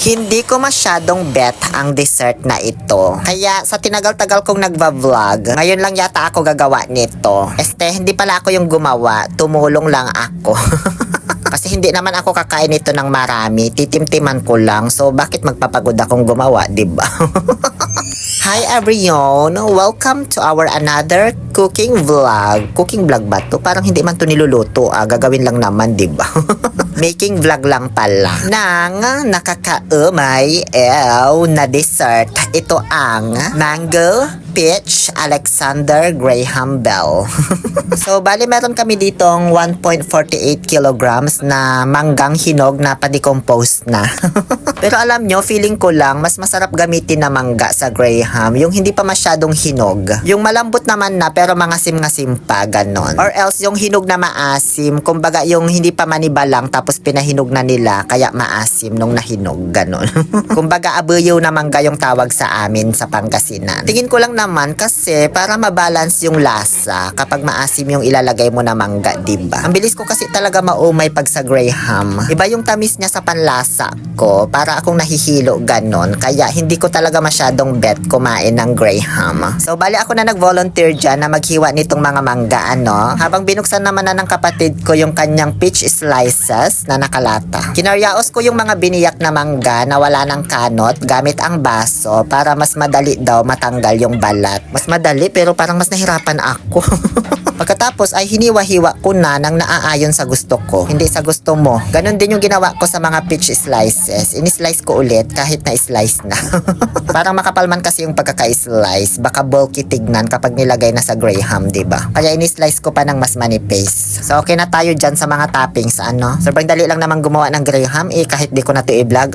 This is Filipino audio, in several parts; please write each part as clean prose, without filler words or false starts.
Hindi ko masyadong bet ang dessert na ito. Kaya sa tinagal-tagal kong nagva-vlog, ngayon lang yata ako gagawa nito. Hindi pala ako yung gumawa, tumulong lang ako. Kasi hindi naman ako kakain nito ng marami, titimtiman ko lang. So bakit magpapagod akong gumawa, 'di ba? Hi everyone! Welcome to our another cooking vlog. Cooking vlog ba to? Parang hindi man to niluluto. Gagawin lang naman, 'di ba? Making vlog lang pala. Nang nakakaumay na dessert. Ito ang Mango Peach Alexander Graham Bell. So, bali meron kami ditong 1.48 kilograms na manggang hinog na pa-decompose na. Pero alam nyo, feeling ko lang, mas masarap gamitin na mangga sa Graham. Yung hindi pa masyadong hinog. Yung malambot naman na, pero mangasim-ngasim pa, ganon. Or else, yung hinog na maasim, kumbaga yung hindi pa manibalang, tapos pinahinog na nila, kaya maasim nung nahinog, ganon. Kumbaga, abuyo na mangga yung tawag sa amin sa Pangasinan. Tingin ko lang naman kasi para mabalance yung lasa kapag maasim yung ilalagay mo na mangga, diba? Ang bilis ko kasi talaga maumay pag sa Graham. Iba yung tamis niya sa panlasa ko, para akong nahihilo ganon. Kaya hindi ko talaga masyadong bet kumain ng Graham. So bali ako na nag-volunteer dyan na maghiwa nitong mga mangga, habang binuksan naman na ng kapatid ko yung kanyang peach slices na nakalata. Kinaryaos ko yung mga biniyak na mangga na wala ng kanot gamit ang baso para mas madali daw matanggal yung balat. Mas madali pero parang mas nahirapan ako. Pagkatapos ay hiniwa-hiwa ko na nang naaayon sa gusto ko, hindi sa gusto mo. Ganon din yung ginawa ko sa mga peach slices. Ini-slice ko ulit kahit na-slice na. Parang makapal man kasi yung pagkaka-slice. Baka bulky tignan kapag nilagay na sa Graham, diba? Kaya ini-slice ko pa ng mas manipis. So okay na tayo dyan sa mga toppings, Sobrang dali lang naman gumawa ng Graham, kahit di ko na to i-vlog.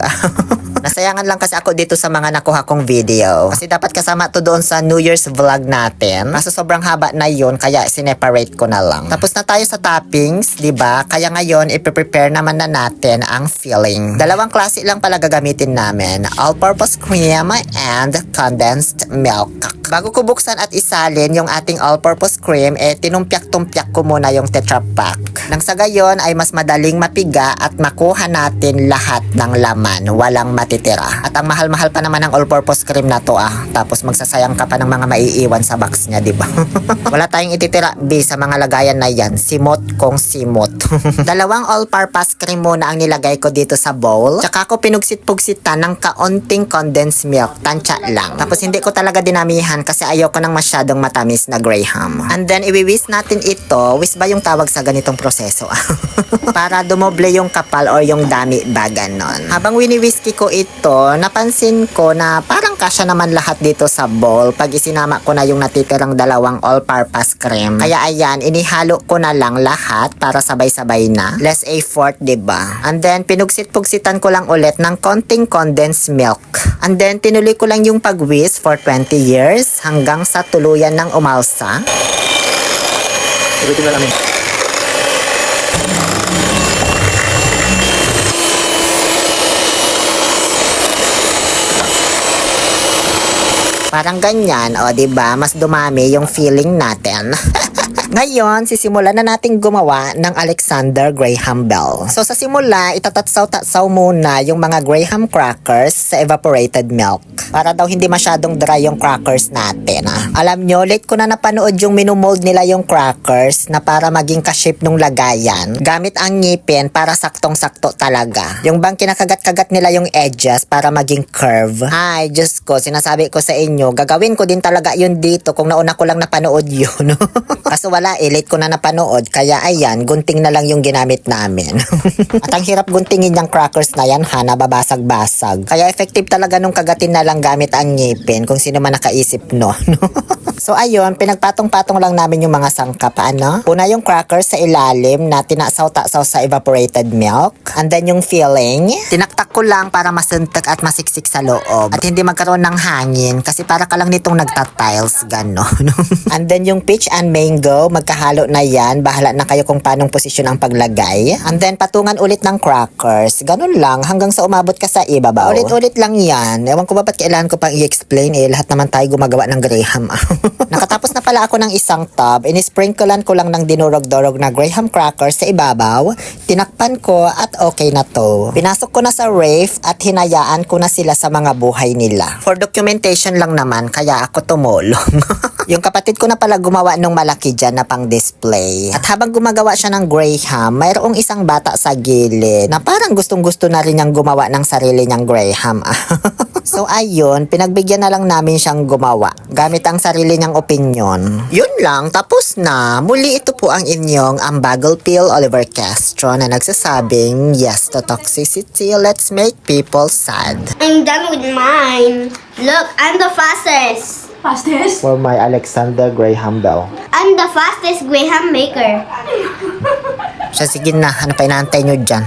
Nasayangan lang kasi ako dito sa mga nakuha kong video. Kasi dapat kasama to doon sa New Year's vlog natin. Kaso sobrang haba na yun, kaya sineparate ko na lang. Tapos na tayo sa toppings, diba? Kaya ngayon, iprepare naman na natin ang filling. Dalawang klase lang pala gagamitin namin. All-purpose cream and condensed milk. Bago ko buksan at isalin yung ating all-purpose cream, tinumpyak-tumpyak ko muna yung Tetra Pak. Nang sa gayon ay mas madaling mapiga at makuha natin lahat ng laman. Walang matitira. At ang mahal-mahal pa naman ng all-purpose cream na to, Tapos magsasayang ka pa ng mga maiiwan sa box niya, diba? Wala tayong ititira, sa mga lagayan na yan. Simot kong simot. Dalawang all-purpose cream muna ang nilagay ko dito sa bowl. Tsaka ko pinugsit-pugsitan ng kaunting condensed milk. Tansya lang. Tapos hindi ko talaga dinamihan kasi ayoko ng masyadong matamis na Graham. And then, iwi-whisk natin ito. Whisk ba yung tawag sa ganitong proseso? Para dumoble yung kapal or yung dami ba, ganon. Habang wini-whiskey ko ito, napansin ko na parang kasya naman lahat dito sa bowl pag isinama ko na yung natitirang dalawang all-purpose cream. Kaya ayan, inihalo ko na lang lahat para sabay-sabay na. Less effort, diba? And then, pinugsit-pugsitan ko lang ulit ng konting condensed milk. And then, tinuloy ko lang yung pag-whisk for 20 years hanggang sa tuluyan ng umalsa. Ulitin na namin. Parang ganyan, diba? Mas dumami yung feeling natin. Ngayon, sisimulan na nating gumawa ng Alexander Graham Bell. So sa simula, itatatsaw-tatsaw muna yung mga Graham crackers sa evaporated milk. Para daw hindi masyadong dry yung crackers natin. Alam nyo, late ko na napanood yung minumold nila yung crackers na para maging ka-shape nung lagayan. Gamit ang ngipin para saktong-sakto talaga. Yung bang kinakagat-kagat nila yung edges para maging curve. Ay, Diyos ko, sinasabi ko sa inyo, gagawin ko din talaga yun dito kung nauna ko lang napanood yun. Kaso wala, late ko na napanood. Kaya ayan, gunting na lang yung ginamit namin. At ang hirap guntingin yung crackers na yan, nababasag-basag. Kaya effective talaga nung kagatin na lang gamit ang ngipin kung sino man nakaisip no. So ayun, pinagpatong-patong lang namin yung mga sangkap, Una yung crackers sa ilalim na tinasaw-tasaw sa evaporated milk. And then yung filling, tinaktak ko lang para masuntok at masiksik sa loob. At hindi magkaroon ng hangin kasi para ka lang nitong nagtatiles, gano'n. And then yung peach and mango magkahalo na yan. Bahala na kayo kung paanong posisyon ang paglagay. And then, patungan ulit ng crackers. Ganun lang, hanggang sa umabot ka sa ibabaw. Ulit-ulit lang yan. Ewan ko ba ba't kailangan ko pang i-explain eh. Lahat naman tayo gumagawa ng Graham. Nakatapos na pala ako ng isang tub. Inisprinklean ko lang ng dinurog-dorog na Graham crackers sa ibabaw. Tinakpan ko at okay na to. Pinasok ko na sa ref at hinayaan ko na sila sa mga buhay nila. For documentation lang naman, kaya ako tumulong. Yung kapatid ko na pala gumawa nung malaki dyan na pang display. At habang gumagawa siya ng Graham, mayroong isang bata sa gilid na parang gustong-gusto na rin niyang gumawa ng sarili niyang Graham. So ayun, pinagbigyan na lang namin siyang gumawa gamit ang sarili niyang opinion. Yun lang, tapos na. Muli ito po ang inyong Bagel Pill Oliver Castro na nagsasabing yes to toxicity, let's make people sad. I'm done with mine. Look, I'm the fastest. Fastest? For my Alexander Graham Bell. I'm the fastest Graham maker. Siya, sige na, ano pa inaantay nyo dyan?